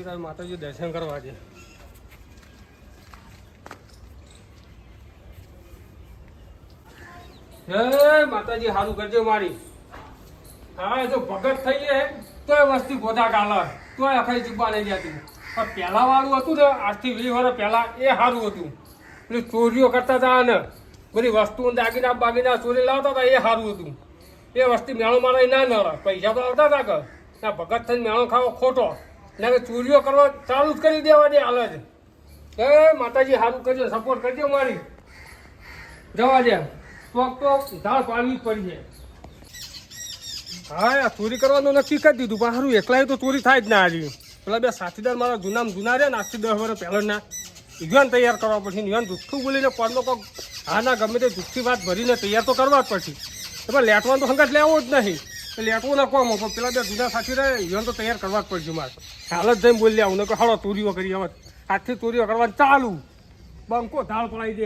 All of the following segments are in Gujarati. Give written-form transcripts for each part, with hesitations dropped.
સાચી માતાજી દર્શન કરવા છે. હે માતાજી સારું કરજો મારી. હા જો ભગત થઈ જાય તોય વસ્તી ગોધા ગાલા તોય અખાઈ ચૂકવા નહીં જતી. પણ પહેલા વાળું હતું ને આજથી 20 વર્ષ પહેલા એ સારું હતું. પેલી ચોરીઓ કરતા હતા ને બધી વસ્તુઓ દાગીના બાગીના ચોરી લાવતા હતા એ સારું હતું. એ વસ્તી મેળો મારા ના નડે. પૈસા તો આવતા હતા કે ના ભગત થઈને મેળો ખાવો ખોટો. ના કે ચોરીઓ કરવા ચાલુ જ કરી દેવા દે હાલ જ. એ માતાજી સારું કરજો, સપોર્ટ કરજો મારી. જવા દે તો ધાળ પાડવી જ પડી છે. હા ચોરી કરવાનું નક્કી કરી દીધું પણ સારું એકલા તો ચોરી થાય જ ના આજે. પેલા બે સાથીદાર મારા જૂના રહ્યા ને આજથી 10 વર્ષ પહેલાંના ઈવાન તૈયાર કરવા પડશે. ઈવાન જુઠ્ઠું બોલીને પડનો કોક હા ના ગમે તે જુઠ્ઠી વાત ભરીને તૈયાર તો કરવા જ પડશે. એમાં લેટવાનું તો હંગાત લેવો જ નહીં. લેટવું ના કોમ પણ પેલા બે જૂના સાથી રહે ઈવાન તો તૈયાર કરવા જ પડશે મારે. હાલ જ જઈને બોલી આવું ને કે હળો ચોરીઓ કરી હવે આજથી ચોરીઓ કરવાની ચાલુ. બંકો ધાળ પડાવી દે.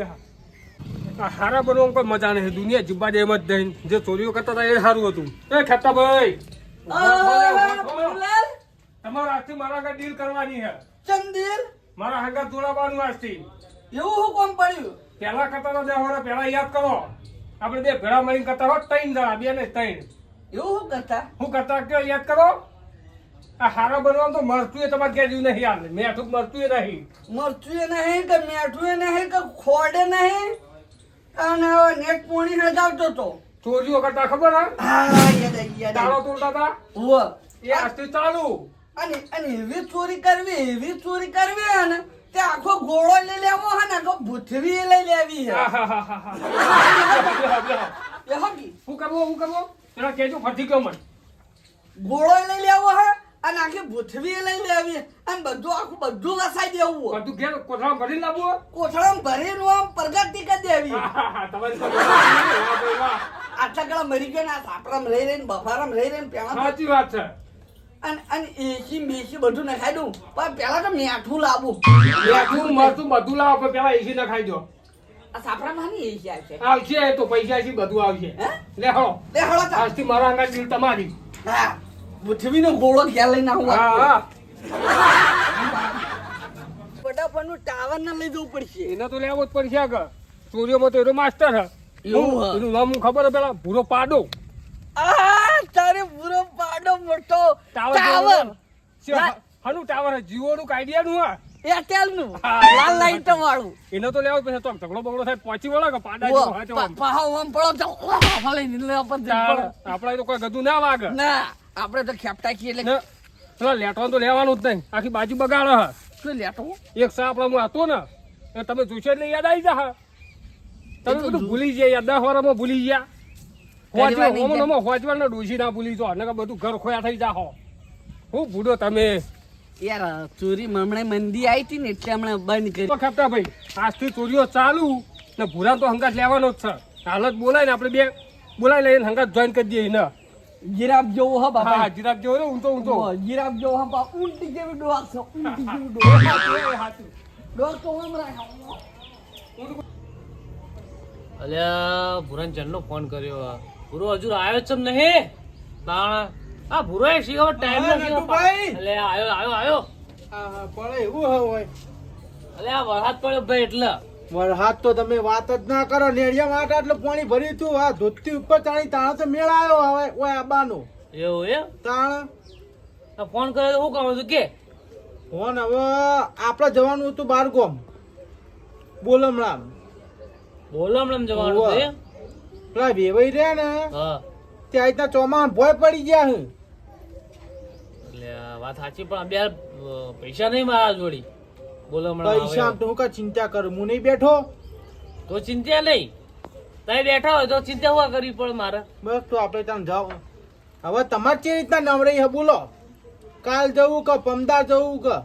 હા હારા બનવામાં કોઈ મજા નહીં. દુનિયા જીવવા દે એમ જ દઈને જે ચોરીઓ કરતા હતા એ સારું હતું. એ ખેતા ભાઈ તમારે આજથી મારા આગળ ડીલ કરવાની છે. ચંદીર મારા હંગાત જોડાવાનું આજથી. એવું હું કોમ પડ્યું? પહેલા કરતા તો 10 વર્ષ પહેલા યાદ કરો. આપણે બે ભેળા મળીને કરતા હોત 3 જણા, 2 ને 3. એવું હું કરતા? હું કરતા કયો યાદ કરો. આ હારા બનવાનું તો મરતું તમારે ક્યાં જેવું નહીં યાદ. મેઠું મરતું નહીં. મરચું નહીં કે મેઠું નહીં કે ખોડે નહીં. અને નેટ પોણી હજાવતો તો ચોરીઓ કરતા ખબર હા યાદ તાળો તોડતા હતા એ આજથી ચાલુ. અને એવી ચોરી કરવી હે ને તે આખો ગોળો લઈ લેવો હે ને આખો ભૂથવી લઈ લેવી હે. એ હોગી હું કરવો પેલા કેજો ફરતી કયો મને. ગોળો લઈ લેવો હે અને આખી ભૂથવી લઈ લેવી અને બધું વસાઈ દેવું. બધું ઘેર કોથળામાં ભરી લાવવું. કોથળામાં ભરીને આમ પ્રગતિ કરી દેવી. આટલા કડા મરી ગયા ને સાપરામાં રહી રહીને બફારામાં રહી રહીને પેલા સાચી વાત છે. અને એસી મેસી બધું નખાઈ દઉં પણ પેલા તો મેઠું લાવું. મેઠું મરચું બધું લાવો પણ પેલા એસી ના ખાઈ દો. આ સાપરામાં ની એસી આવશે? આવશે તો પૈસા એસી બધું આવશે. લે હળો આજથી મારા અંગા દિલ તમારી. હા પૃથ્વીનો ગોળો ઘેર લઈને આવું. હા ફટાફટનું ટાવર ના લઈ જવું પડશે. એને તો લેવો જ પડશે આગળ. ચોરીઓમાં તો એનો માસ્ટર હે. એનું નામ ખબર હે પેલા ભૂરો પાડો. તારે પૂરો પાડો મોટો ટાવર. હનું ટાવર હે જીઓ નું આઈડિયા નું હે એરટેલ નું લાલ લાઈટ વાળું. એનો તો લેવો પડશે. તો ઝઘડો બગડો થાય પહોંચી વળો કે પાડા જેવો હાચો પાહો પડો આપડે તો કોઈ ગધું ના વાગે. ના આપણે તો ખેપટા છીએ એટલે પેલા લેટવાનું તો લેવાનું જ નહીં. આખી બાજુ બગાડે હે. શું લેટવું? એક સાપડામાં હતો ને એ તમે જોશો એટલે યાદ આવી જા. તમે બધું ભૂલી ગયા 10 વર્ષમાં ભૂલી ગયા. હોજવાનો ડોસી ના ભૂલી જો ને બધું ઘર ખોયા થઈ જાહો. હું ભૂડો તમે યાર ચોરી હમણાં મંદી આવી હતી ને એટલે હમણાં બંધ કરી. ખેપટા ભાઈ આજથી ચોરીઓ ચાલુ ને ભૂરા તો હંગાત લેવાનો જ છે. હાલત બોલાય ને આપણે બે બોલાવી લઈને હંગાત જોઈન કરી દઈએ ને. જીરાફ જેવો હા બાપા. હા જીરાફ જેવો રે ઊંચો જીરાફ જેવો હા બાપા. ઊંટી જેવી ડોક છે. ઊંટી જેવી ડોક તો હમણાં. અલ્યા ભૂરાન ચંદનો ફોન કર્યો. ભૂરો હજુ આવ્યો જ છે નહીં. આ ભૂરો એ શીખો ટાઈમ નથી. અલ્યા આવ્યો. હા પણ એવું હોય. અલ્યા વરસાદ પડ્યો ભાઈ એટલે. વરસાદ તો તમે વાત જ ના કરો. નેડિયા માટે એટલે પાણી ભર્યું તું. આ ધોતી ઉપર ચાણી તાણ તો મેળ આવ્યો હવે ઓય આબાનો. એવું એમ? તાણ ફોન કર્યો તો શું કામ હતું કે? ફોન હવે આપણે જવાનું હતું બારગોમ બોલમણામ. બોલમણામ જવાનું હતું એમ? પેલા વેવાઈ રહ્યા ને હા ત્યાં રીતના ચોમામાં ભોય પડી ગયા હું. એટલે વાત સાચી પણ બે પૈસા નહીં મારા જોડી. બોલમણામ પૈસા આમ તો હું કા ચિંતા કરું. હું નહીં બેઠો તો ચિંતા નહીં. તમે બેઠા હોય તો ચિંતા હોવા કરવી પડે મારે. બસ તો આપણે ત્યાં જાઓ. હવે તમારે કેવી રીતના નવરાઈ હે બોલો. કાલ જવું કે પમદાર જવું કે?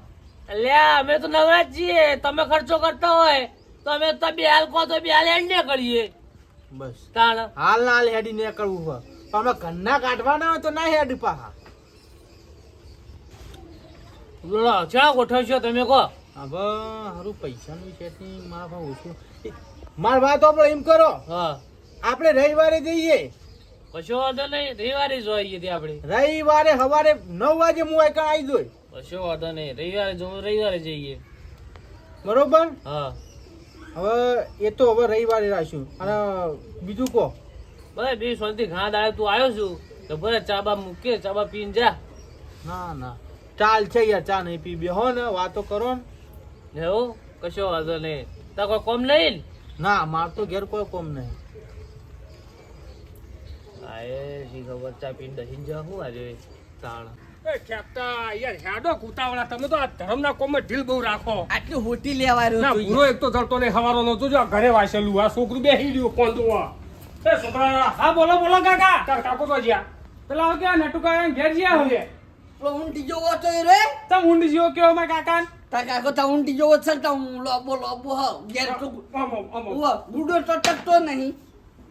અલ્યા અમે તો નવરા જ છીએ. તમે ખર્ચો કરતા હોય તો અમે તો બે હાલ કહો તો બે હાલ એન્ડ કરીએ. બસ તાણ હાલ ના હાલ હેડી ને કરવું હોય પણ અમે ઘરના કાઢવાના હોય તો ના હેડ પાહા. ચા ગોઠવશો તમે કહો. હવે હારું પૈસાનું સેટિંગ મારા ભાવ ઓછું. માર વાત આપણે એમ કરો. હા આપણે રવિવારે જઈએ. કશો વાંધો નહીં. રવિવારે જોઈએ ત્યાં આપણે. રવિવારે સવારે 9 વાગે હું એક આવી જોઈ. કશો વાંધો નહીં, રવિવારે રવિવારે જઈએ. બરોબર. હા હવે એ તો હવે રવિવારે રાખ્યું. અને બીજું કહો. બસ બી શાંતિ. ઘણા દાડે તું આવ્યો છું તો ભલે ચા બા મૂકે, ચા બા પીને જા. ના ના ચાલ છે યાર, ચા નહીં પી બેહો ને વાતો કરો ને. એવું કશો વાંધો નહીં. તાર કોઈ કોમ નહીં ને? ના માર તો ઘેર કોઈ કોમ નહીં. હા એ શી ખબર, ચા પીને દહીં જા. શું આજે તાણ એ ખેપતા યાર હેડો કૂતાવડા, તમે તો આ ધર્મના કોમમાં ઢીલ બહુ રાખો. આટલી હોટી લેવા ના રહ્યો ભૂરો એક તો જડતો નહીં, હવારો નો જોજો આ ઘરે વાંચેલું, આ છોકરું બેસી રહ્યું ફોન જોવા. એ છોકરા, હા બોલો બોલો કાકા. તાર કાકો તો જ્યાં પેલા કે નટુકા ઘેર જ્યાં હોય ઊંટી જોવો તો એ રે તમ ઊંડી જેવો કેવો મારા કાકા. તા કાકો તા ઊંટી જોવો છે તા હું લોબો લોબો હ ઘેર તો ગુડો તો ટકતો નહીં.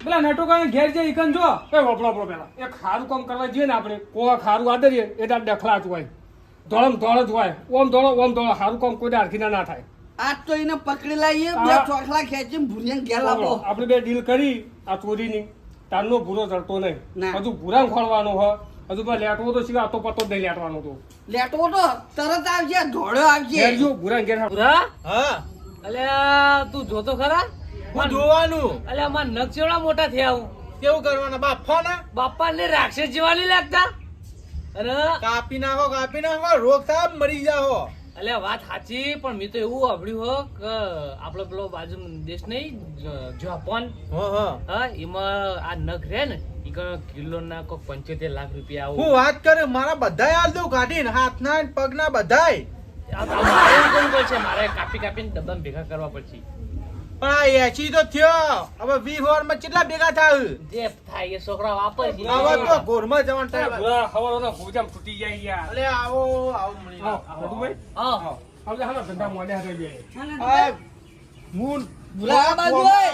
પેલા નટુકા ઘેર જે ઈકન જો. એ વપડો પેલા એક સારું કામ કરવા જઈએ ને આપણે, કોઈ સારું આદરીએ એટલે ડખલા જ હોય, દોડમ દોડ જ હોય, ઓમ દોડો સારું કામ કોઈ દાડખીના ના થાય. આજ તો એને પકડી લાવીએ, બે હા. ચોખલા ખેંચીને ભૂરિયાને ઘેર લાવો. આપણે બે ડીલ કરી આ ચોરીની, તારનો ભૂરો જડતો નહીં. ના. હજુ ભૂરા ખોળવાનો હોય, હજુ પેલા લેટવો તો શીખા, તો પતો જ નહીં લેટવાનો તો. લેટવો તો તરત આવશે, ધોળો આવશે. ઘેર જો ભૂરા ઘેર પૂરા હા અલ્યા તું જોતો ખરા? હું જોવાનું. અલ્યા માર નખ ચેવડા મોટા થયા હું. કેવું કરવાના બાફા ના બાપા ને રાક્ષસ જેવા નહીં લાગતા? અરે કાપી નાખો રોગ થાય મરી જાઓ. અલ્યા વાત સાચી, પણ મેં તો એવું સાંભળ્યું હો કે આપણો પેલો બાજુ દેશ નહીં જાપાન, હા એમાં આ નખ રે ને ઈ કિલો ના કોઈ 75 લાખ રૂપિયા હું આવું. વાત કરે મારા બધાય આલ દઉં કાઢીને, હાથના ને પગના બધાય. મારે એવું કરવું પડશે, મારે કાપી કાપીને ડબ્બામાં ભેગા કરવા પડશે. પણ આ 80 તો થયો, હવે 20 ઓવરમાં કેટલા ભેગા થાય? જે થાય એ છોકરા વાપરે છે. હવે તો ઘોરમાં જવાનું થાય. ભૂરા હવારોના ભૂજામ તૂટી જાય યાર. અલે આવો મળી જાઓ. નટુભાઈ, હા આપણે હાલો ધંધા મોડ્યા થઈ ગયા. આ મૂન ભૂલા આ બાજુ હોય.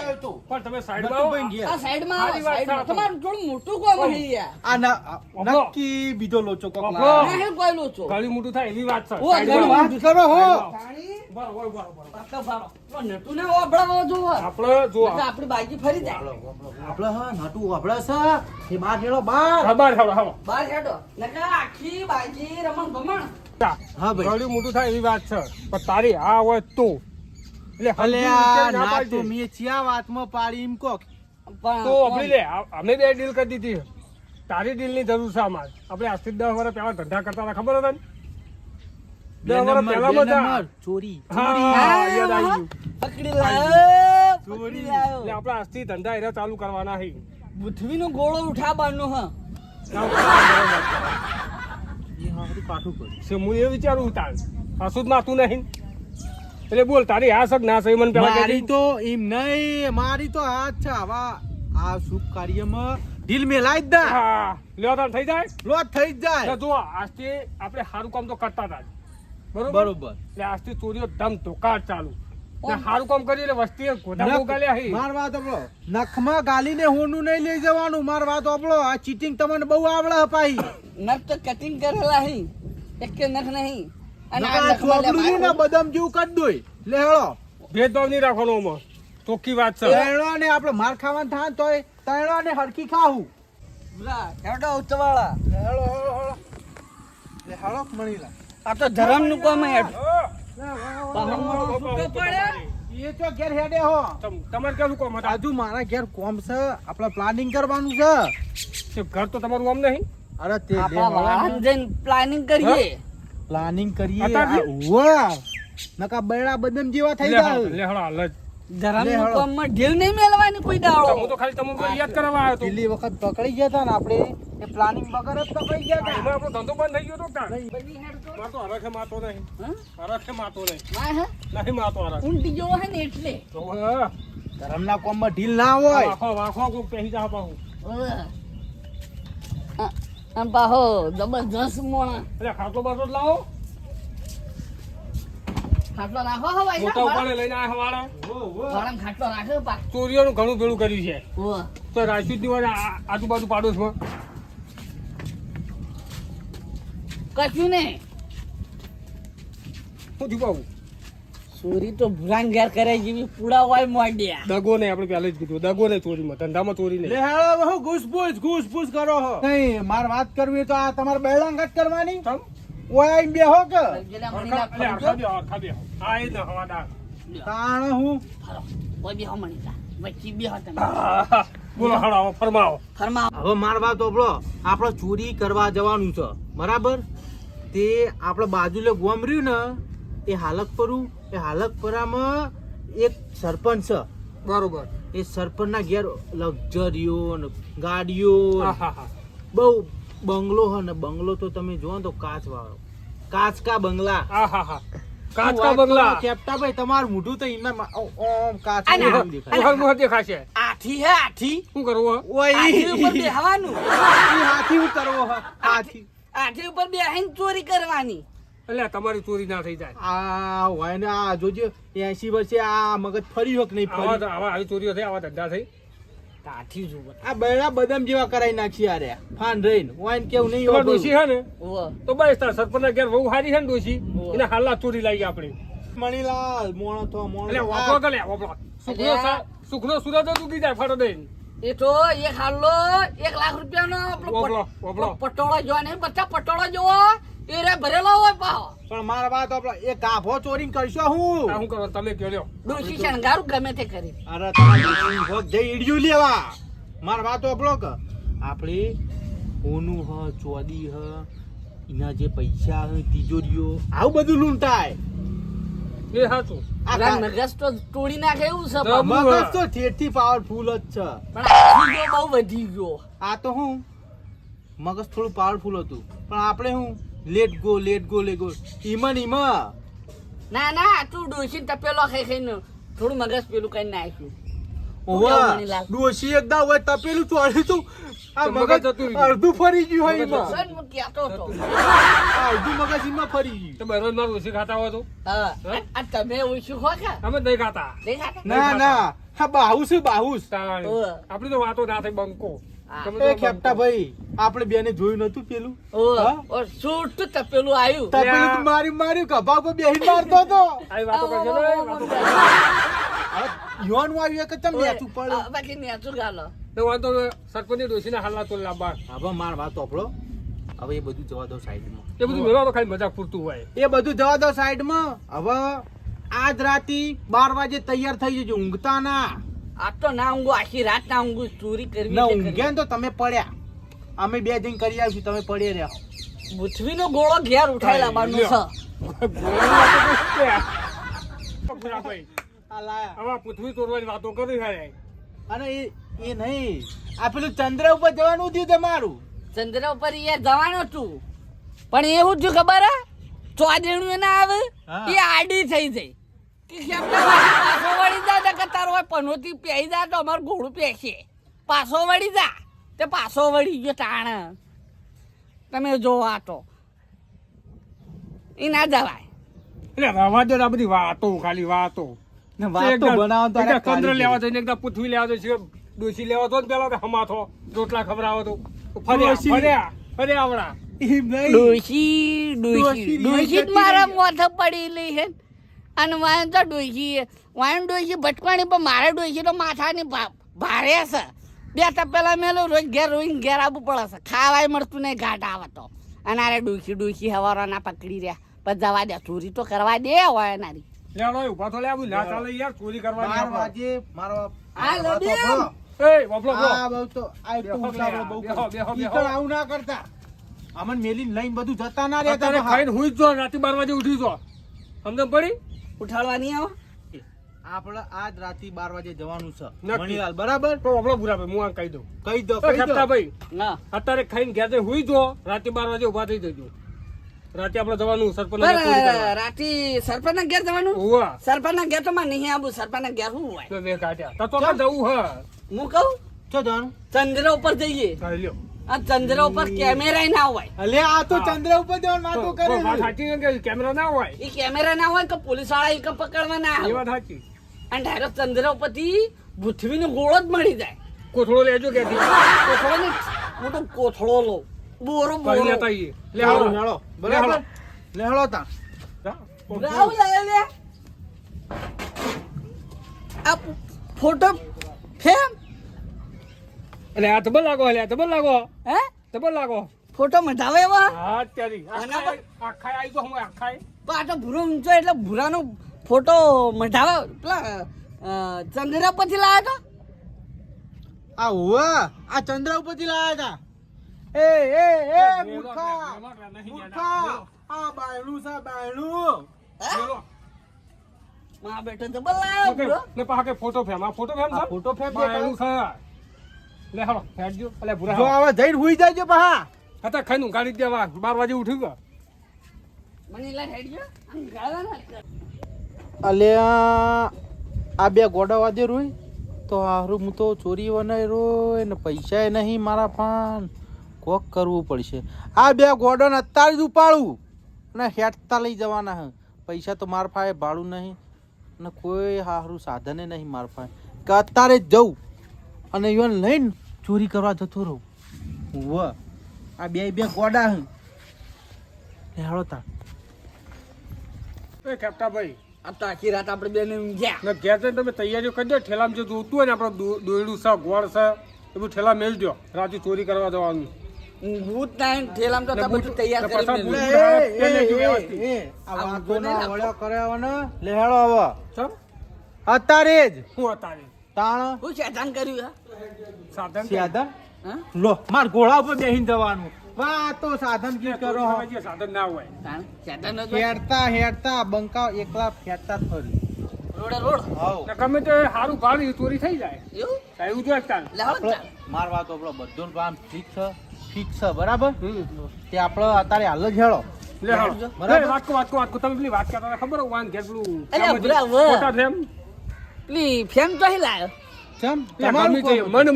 પણ તમે સાઈડમાં આવો. નટુભાઈ ગયા. આ સાઈડમાં સારી વાત છે. તમારું થોડું મોટું કોમ હે યાર. નક્કી બીજો લોચો કોક ઓહો. લાવે. ના હે કોઈ લો છો. ગળ્યું મોટું થાય એવી વાત છે. ઓ, સાઈડમાં ગળ્યું આવો. વાત કરો હો. પાણી બરોબર. પાકા ભારો. ઓ નટુ ને ઓબળાવો જોવો. આપણે જો એટલે આપણી બાજી ફરી જાય. આપણે હા નટુ વાપડા છે એ બાર હેડો બાર. ખબર હવે બાર હેડો. નકા આખી બાજી રમણ ભમણ. હા ભાઈ. ગળ્યું મોટું થાય એવી વાત છે, પણ તારી આ હોય તો એટલે અલે હજુ આ વિચાર ના ના પાડજે. તો મે ચિયા વાતમાં પાડી એમ કોક. પણ તો આપણે લે અમે બે ડીલ કરી દીધી, તારી ડીલ ની જરૂર છે અમારે. આપણે આજથી 10 વર્ષ પહેલા ધંધા કરતા હતા, ખબર હતા ને? 10 વર્ષ પહેલામાં હતા. ચોરી. હા, યાદ આવી ગયું. પકડી લાયો. પકડી એટલે લાયો. આપણે આજથી ધંધા એના ચાલુ કરવાના છે. બુથવીનો ગોળો ઉઠાવવાનો હ. એ હારું કાઠું પડ્યું. છે હું એ વિચારું તાર હસુદ માતું નહીં. એટલે બોલ તારી આ સગ ના સહી મને પેલા મારી કહેતી. તો એમ નહીં, મારી તો હાથ છે આવા આ શુભ કાર્યમાં ઢીલ મેલાઈ જ દા. હા લ્યો તાર થઈ જાય. લોટ થઈ જ જાય. એટલે જો આજથી આપણે સારું કામ તો કરતા હતા જ. બરોબર બરોબર. એટલે આજથી ચોરીઓ ધમ ધોકાર ચાલુ. ને સારું કામ કરી એટલે વસ્તી ગોધા બહુ ગાલ્યા હી. માર વાત આપડો નખમાં ગાલીને હોનું નહીં લઈ જવાનું. માર વાત આપડો આ ચીટિંગ તમને બહુ આવડે અપાઈ. નખ તો કટિંગ કરેલા હી. એક કે નખ નહીં. અને આ નકા નખમાં લે ચોપડું ને મારું. બદામ જેવું કરી દોય. લે હેળો. ભેદભાવ નહીં રાખવાનો આમાં. ચોખ્ખી વાત છે. તૈણો ને આપણે માર ખાવાનું થાય ને તોય તૈણો ને હરખી ખાવું. ભૂલા, હેડો ઉતવાળા. લે હેળો હેળો. લે હેળો મણીલા. આ તો ધરમનું કામ હે હેડ. તમારે એ તો ઘેર હેડે હો. કેવું કોમ હતા? આજુ મારા ઘેર કોમ છે, આપણે પ્લાનિંગ કરવાનું છે. તે ઘર તો તમારું આમ નહીં. અરે તે આપણા વાહન જઈને પ્લાનિંગ કરીએ. પ્લાનિંગ કરીએ. અત્યારથી? આ ઉવા. નકા બૈડા બદામ જેવા થઈ જાય. લેહડો હાલ જ. ધરમનું હેડો. કામમાં ઢીલ નહીં મેલવાની કોઈ દાડો. હું તો ખાલી તમને યાદ કરવા આવ્યો હતો. પેલી વખત પકડી ગયા હતા ને આપણે એ પ્લાનિંગ વગર જ પકડી ગયા એમાં હતા. આપણો ધંધો બંધ થઈ ગયો તો તાર. બની હેડ તો. મારતો હરખે મારતો નહીં. હં? હરખે મારતો નહીં. ના હે? નહીં મારતો હરખ. ઊંટી જેવો હે ને એટલે. તો હા. ધરમના કોમમાં ઢીલ ના હોય. વાંખો કોક પહેરી જા પાછું. આમ પાહો જબરજસ્ત મોણા. એટલે ખાટલો બાટલો જ લાવો. ખાટલો નાખો હો ભાઈ મોટા ઉપાડે લઈને આયા હવાડા. વાળામાં ખાટલો નાખ્યો પા. ચોરીઓનું ઘણું ભેળું કર્યું છે. ઓ તો રાયચુદ ની વાળા આજુબાજુ પાડોશમાં કશું ને શું છુપાવું? ચોરી તો ભૂરાન ઘેર કરે જેવી પૂડા હોય મોડ્યા. દગો નહીં, આપણે પહેલા જ કીધું દગો નહીં ચોરીમાં, ધંધામાં ચોરી લે નહીં. હેળો હું ઘૂસપૂસ કરો હો. નહીં માર વાત કરવી તો આ તમારે બેળંગત કરવાની. તમ ઓય આઈને બેહો કે લવજીલા મણીલા અલે ફરજો. હરખા બે આ એ ને હવાદાર તાણે હું ફરો. ઓય બેહો મણીલા. વચ્ચે બેહો તમે. બોલો હળાવો ફરમાવો ફરમાવો. હવે માર વાત સાંભળો આપણે ચોરી કરવા જવાનું છે બરાબર તે આપણે બાજુલે ગોમ રહ્યું ને એ હાલકપરું એ હાલકપરામાં એક સરપંચ છે બરોબર એ સરપંચના ઘેર લક્ઝરીઓ ને ગાડીઓ ને આહાહા. બહુ બંગલો હે ને બંગલો તો તમે જોવો ને તો કાચ વાળો કાચ કા બંગલા આહાહા. કાચકા બંગલા કેપ્ટા ભાઈ તમારું મોઢું તો એમાં ઓમ કાચ આના. જેવું દેખાય. મોહર મોહર દેખાશે આઠી હે આઠી. શું કરવું ઓય આઠી ઉપર બેહવાનું. ઈ હાથી હું કરવો હે હાથી આઠી ઉપર બેહીને ચોરી કરવાની. એટલે તમારી ચોરી ના થઈ જાય આ હોય ને આ જોજો 80 વર્ષે આ મગજ ફરી હોક નહીં આવા ફરી આવા આવી ચોરીઓ થઈ આવા ધંધા થઈ આઠી જુઓ. આ બૈરા બદામ જેવા કરાઈ નાખી યાર ફાન રહીને હોય ને કેવું નહીં તમારે હોતું. ડોશી હે ને ઓવો. તો બસ તાર સરપંચના ઘેર બહુ સારી છે ને ડોશી એને હાલના ચોરી લાગી આપણી મણીલાલ મોણો તો એટલે મોણો વાપરો કે લે વાપરો સુખનો સુરત જ ઉગી જાય ફાટો દઈને એ તો એક હાલો 1 લાખ રૂપિયાનો આપણો ઓબળો, ઓબળો. પટોળો જોવા ને બધા પટોળો જોવો એ રે ભરેલો હોય પાહો. પણ મારા વાત આપણે એ ગાભો ચોરી કરશો આ હું શું કરો તમે કયો લ્યો ડોશી શણગારું ગમે તે કરી. અરે તમારી હોક જઈ ઈડ્યું લેવા મારા વાત આપણો કે આપણે ઓનું હ ચોદી હ એના જે પૈસા હ તિજોરીઓ આવું બધું લૂંટાય એ સાચું આ આપણા મગજ તો તોડી નાખે એવું છે દમ. પણ મગજ તો ઠેઠથી પાવરફુલ જ છે આઠી જો બહુ વધી ગયો. આ તો હું મગજ થોડું પાવરફુલ હતું પણ આપણે હું લેટ ગો ઈમન ના ના તું ડોશી તપેલો ખાઈ ખાઈને થોડું મગજ પેલું કઈ નાખ્યું. ઓવા મણીલાલ. ડોશી એકદા હોય તપેલું ચોળી તું આ તો મગજ મગજ જતું રહ્યું. અડધું ફરી ગયું હોય મગજ એમાં સર હું કહેતો હતો. આ અડધું મગજ એમાં ફરી ગયું તો બરોજ મારું ઓછી ખાતા હોય તો હા આ તમે ઓછું ખો કે અમે જ નહીં ખાતા દેખાતા? ના ના હા બાહુસ બાહુસ તાણી. ઓવે. આપણી તો વાતો ના થઈ બંકો હા. તમે એ તો ખેપટા ભાઈ આપણે બેને જોયું નતું પેલું હા? ઓ સૂટ તપેલું આવ્યું. તપેલું તો માર્યું ગભા પર બેહીને મારતો હતો આવી વાતો કરજો ને વાતો કરજો. હવે યોન આવ્યું કે તમે નેચું પડે બાકી નેચું ગાલો. તો વાંધો નહીં. સરપંચની ડોશીના હાલના ચોરી લાવવા હવે માર વાત સાંભળો હવે એ બધું જવા દો સાઈડમાં એ બધું મેળવા તો ખાલી મજાક પૂરતું હોય એ બધું જવા દો સાઈડમાં હવે આજ રાતી 12 વાગે તૈયાર થઈ જજો ઊંઘતા ના આ તો ના ઊંઘું આખી રાત ના ઊંઘું ચોરી કરવી ના તે ઊંઘે કરવી. ને તો તમે પડ્યા અમે બે જણ કરી આવીશું તમે પડે રહ્યા પૃથ્વીનો ગોળો ઘેર ઉઠાઈ લાવવાનો છે. ભાઈ આ લાયા આવા પૃથ્વી તોડવાની વાતો કરી છે અને એ નહીં આ પેલું ચંદ્ર ઉપર જવાનું થયું તમારું ચંદ્ર ઉપર યાર જવાનું તું પણ એવું થયું ખબર હે ચોદેણું ના આવે હા. એ આડી થઈ જાય કે ખેપટા પાછો વળી જા કે તારો હોય પનોતી પહેરી જા તો અમારું ઘોડું પહેશે પાછો વળી જા તે પાછો વળી ગયો તાણ તમે જોવા તો એ ના જવાય. એટલે રવા દો ને આ બધી વાતો ખાલી વાતો ને વાત તો બનાવો તો એકદા ચંદ્ર લેવા જઈને એકદા પૃથ્વી લેવા જઈને ડોશી લેવા તો પેલા તો હમાથો રોટલા ખવડાવો તો ડોશી. ફર્યા આવડા એમ નહીં ડોશી ડોશી ડોશી જ મારા મોઢે પડી લઈ છે અને વાયન તો ડોશી વાયન ડોશી ભટકાણી પણ મારે ડોશી તો માથાની ભારે છે બે તપેલા મેલો રોજ ઘેર રોઈને ઘેર આવવું પડે છે ખાવાય મળતું નહીં ઘાટ આવે તો અને અરે ડોશી હવારો ના પકડી રહ્યા પણ જવા દે ચોરી તો કરવા દે હોય નારી લેવડો ઉભા તો લે આવું ના ચાલે યાર ચોરી કરવાની 12 આપણે. વાગે મારો આ વાત લડી સાંભળો. એ બાપલો આ બહુ તો આ બેહો, એટલું ઉતાવળ બહુ બેહો, બેહો, ઈ બેહો. તો આવું ના કરતા અમન મેલીને લઈને બધું જતા ના રહેતા અત્યારે બહાર. ખાઈને હુઈ જ જો રાતે 12 વાગે ઉઠી જો સમજણ પડી ઉઠાડવા નહીં આવો આપણે આજ રાતે 12 વાગે જવાનું છે નક્કી. મણીલાલ બરાબર તો આપણો બુરા ભાઈ હું આ કહી દઉં કહી દો તો ખેપતા ભાઈ ના અત્યારે ખાઈને ઘેર જઈને હુઈ જો રાતે 12 વાગે ઉભા થઈ જજો રાતે આપણે જવાનું સરપંચ ચોરી કરવા. રાતે સરપંચ ના ઘેર જવાનું ઉવ્વા. સરપંચ ના ઘેર તો માં નહીં આવું સરપંચ ના ઘેર શું હોય તો બે કાઢ્યા તો આપણે જવું હ હું કહું ચો જવાનું ચંદ્ર ઉપર જઈએ ખાઈ લ્યો આ ચંદ્ર ઉપર કેમેરા ના હોય અલે આ તો ચંદ્ર ઉપર જવાનું વાતો કરે તો વાત સાચી છે કે કેમેરા ના હોય એ કેમેરા ના હોય કે પોલીસ વાળા એક પકડવા ના એ આવે વાત સાચી અને ડાયરેક્ટ ચંદ્ર ઉપરથી પૃથ્વીનો ગોળો જ મળી જાય કોથળો લેજો કે કોથળો ને મોટો કોથળો લો બોરો કઈ બોરો લેતા આઈએ. લે લે હાલો. હાલો બરાબર લે હાલો તા જા. રાવ લે લે આ ફોટો ફેમ એટલે આ તબલ લાગો એટલે આ તબલ લાગો હે તબલ લાગો ફોટો મઢાવે એવા હા ત્યારે આના પર? આખાય આવી તો હું આખાય પણ આ તો ભૂરો ઊંચો એટલે ભૂરાનો ફોટો મઢાવે પેલા ચંદ્ર પરથી લાવ્યો તો આ હોવા આ ચંદ્ર ઉપરથી લાયા હતા એ મૂર્ખા મૂર્ખા આ બાયણું છે બાયણું બોલો. માં બેઠો તો બોલાયો ઓકે, ભૂરો ને પાછા કે ફોટો ફેમ આ ફોટો ફેમ આ ફોટો ફેમ બાયણું છે લે હાલો ફેટજો અલે ભૂરા જો હવે જઈને હુઈ જાયજો પહા હતા ખાઈને ગાડી દેવા 12 વાગે ઉઠ્યું કે મને લા હેડજો આમ ગાળા ના કર. અલ્યા આ બે ગોડા વાદે રોય તો હારું હું તો ચોરી વનાય રોય ને પૈસા નહીં મારા પાન કોક કરવું પડશે આ બે ગોડાને અત્યારે જ ઉપાડું ને હેઠતા લઈ જવાના હે પૈસા તો માર પાસે ભાડું નહીં ને કોઈ હારું સાધને નહીં માર પાસે કે અત્યારે જ જવું અને ઈવન લઈને ચોરી કરવા જતો રહું વ આ બે ગોડા હે હેળો તા એ કેપ્ટા ભાઈ આ તો આખી રાત આપણે બેને ઊંઘ્યા ને ઘેર જઈને તમે તૈયારીઓ કરી દો ઠેલામાં જે જોતું હોય ને આપણે દોયડું છે ગોળ છે એ બધું ઠેલા મેળ દો રાજુ ચોરી કરવા જવાનું ઊંઘવું જ નહીં ઠેલામાં તો તમે બધું તૈયાર કરી પાછા મેલ્યું. આ વાતોના વળ્યો કર્યો ને લેહેડો હવે ચમ અત્યારે જ હું અતારે તાણ હું શેતાન કર્યું હે સાધન સાધન હા લો માર ઘોડા ઉપર બેહીને જવાનું વાહ તો સાધન કી કરો હો. સાધન ના હોય તાણ શેતાન નતો હેડતા બંકા એકલા ફેરતા જ ફરી રોડે રોડ હાઉ ને ગમે તે સારું ભાડું ચોરી થઈ જાય એવું એવું જોઈએ તાર લાવો આપણે માર વાત આપણો બધું કામ ફિક્સ છે બરાબર તે આપણે અત્યારે હાલ જ હેળો લે હાલો બરાબર. વાતકો તમે પેલી વાત કરતા હતા ખબર હોય વાન ઘેર પેલું અલ્યા, કામજી, ભૂરા, વાહ. મોટા ફેમ પેલી ફેમ તો અહીં લાયો ચમ પેલા તમારું ગમી કોમ તે મન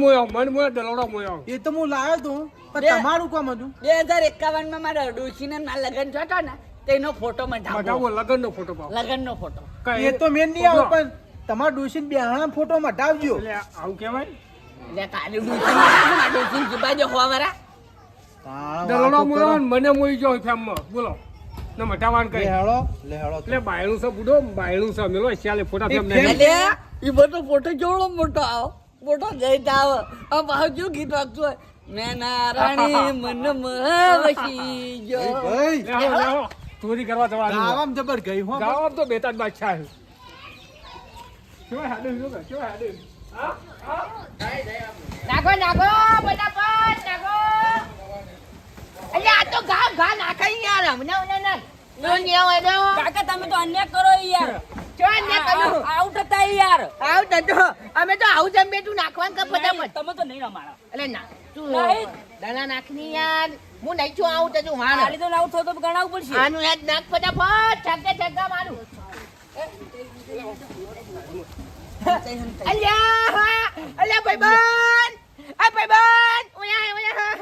મોયો દલોડો મોયો હતું. એ તો હું લાવ્યો તો પણ બે. તમારું કામ હતું 2051 માં મારા ડોશીને ના લગન થયો ને તેનો ફોટો મઢાવો મટાવો લગન નો ફોટો પાવ લગનનો ફોટો એ તો મેં નહીં આવું પણ તમારા ડોશીને બેહાણા ફોટો મટાવજો એટલે આવું કહેવાય લે કાલી ડોશી ડોશી જીબાજો હોવારા દલોડો મોયો ને મને મોઈ ગયો ફેમમાં બોલો ને મટાવાન કહી લેહેડો લેહેડો એટલે બાયણું છે બુડો બાયણું છે મેલો ચાલે ફોટા ફેમ એ નહીં એટલે ઈ બધો ફોટો જોડો મોટો આવો મોટો જઈ આવો આ બાજુ ગીત વાગતું હોય મેના રાણી મન વસી જો ભાઈ લેવો, ચોરી કરવા જવાનું ગાવામાં જબર ગઈ હો ગામ તો બેતાજ બાદશાહ છે કેવા હાડે જો કેવા હાડે હા નાખો નાખો ફટાફટ નાખો અલ્યા આ તો ઘા નાખાઈ યાર હમણે ના નો નિયો એનો કાકા તમે તો અન્યાય કરો યાર જો ને કરું આઉટ હતા યાર આવ તો અમે તો આવું જમ બેઠું નાખવાનું કે ફટાફટ તમે તો નહીં અમારા એટલે ના તું નહીં. દાણા નાખની યાર હું નહીં છું આવું તો તું ખાલી વાણ તો આઉટ થયો તો ગણાવવું પડશે આનું યાદ નાખ ફટાફટ છક્કે છક્કા મારું અલ્યા અલ્યા ભાઈબંધ આ ભાઈબંધ ઓયા ઓયા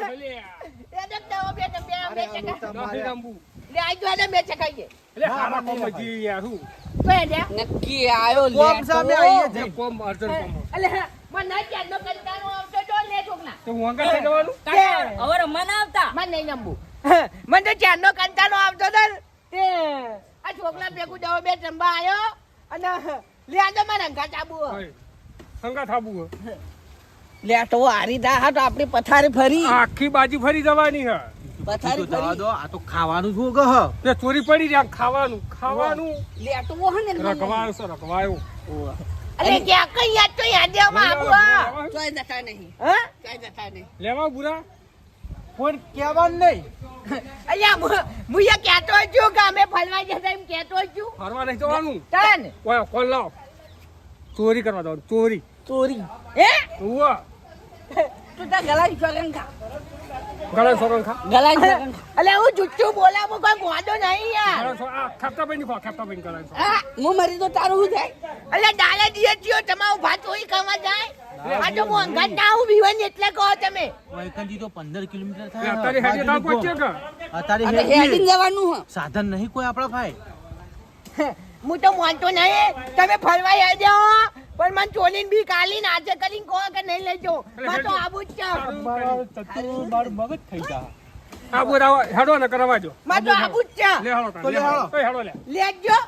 એ દેખ તો બે છક્કા નાખી રામબુ લે આઈ જો આ બે છક્કા છે એટલે હારા કોમ જી યાર હું તો એ દે નક્કી આયો લે કોમ સામે આઈએ જે કોમ અર્જન કોમ અલે મને ના ચાંદો કંટાળો આવતો તો લે છોકના તો હું અંગા થઈ જવાનું કાકા હવે રમવા ના આવતા મને નહીં નંબુ મને તો ચાંદો કંટાળો આવતો તો તે આ છોકરા ભેગું દવા બે ચંબા આયો અને લે આ તો મારા અંગા ચાબુ અંગા થાબુ લે તો હારી દા હા તો આપણી પથારી ફરી આખી બાજી ફરી જવાની હે પથારી જવા ફરી દો આ તો ખાવાનું શું ગહ તે ચોરી પડી રહ્યા ખાવાનું લે તો વો હને રખવાયો છે રખવાયો અરે ક્યાં કઈ યાદ તો યાદ દેવામાં આબુ ચોય જતા નહીં હા ચોય જતા નહીં લેવા બુરા કોઈ કહેવાનું નહીં અલ્યા મુયા કહેતો છું કે અમે ફરવા જતા એમ કહેતો છું ફરવા નહીં જવાનું તન ઓય કોણ લાવ ચોરી કરવા જવાનું ચોરી ચોરી હે ઉવા તું તો ગલાઈ છોકન ખા ગળા છોકરા ખા ગલાઈ છોકન અલે હું જુઠ્ઠું બોલાવું કોઈ ગોડો નહીં યાર ગળા છોકરા આ ખેપતા ભાઈ ની ખો ખેપતા ભાઈ ગળા છોકરા હા હું મરી તો તારું શું થાય અલે ડાલા દીએ થયો તમારું ભાત હોય ખાવા જાય આ તો હું અંગાત ના આવું બીવાની એટલે કહો તમે વૈકંજી તો 15 કિલોમીટર એટલે થાય અત્યારે હેડી તાવ પહોંચ્યો કે અત્યારે અને હેડી. હેડિંગ જવાનું હ સાધન નહીં કોઈ આપણા ભાઈ હું તો માનતો નહીં તમે ફરવા આવી જાઓ પણ મને ચોલીને બી કાલીને આજે કરીને કહો કે નહીં લઈ જાઓ મારે તો આવું જ છે મારું મગજ થઈ જાય આ બોરા હેડો ને કરવા જો મારે તો આવું જ છે લે હેડો તો લે હેડો. હેડો લે લેજો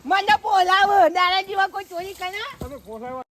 મને બોલાવો દાડા જેવા કોઈ ચોરી કરે તમે પોસાવા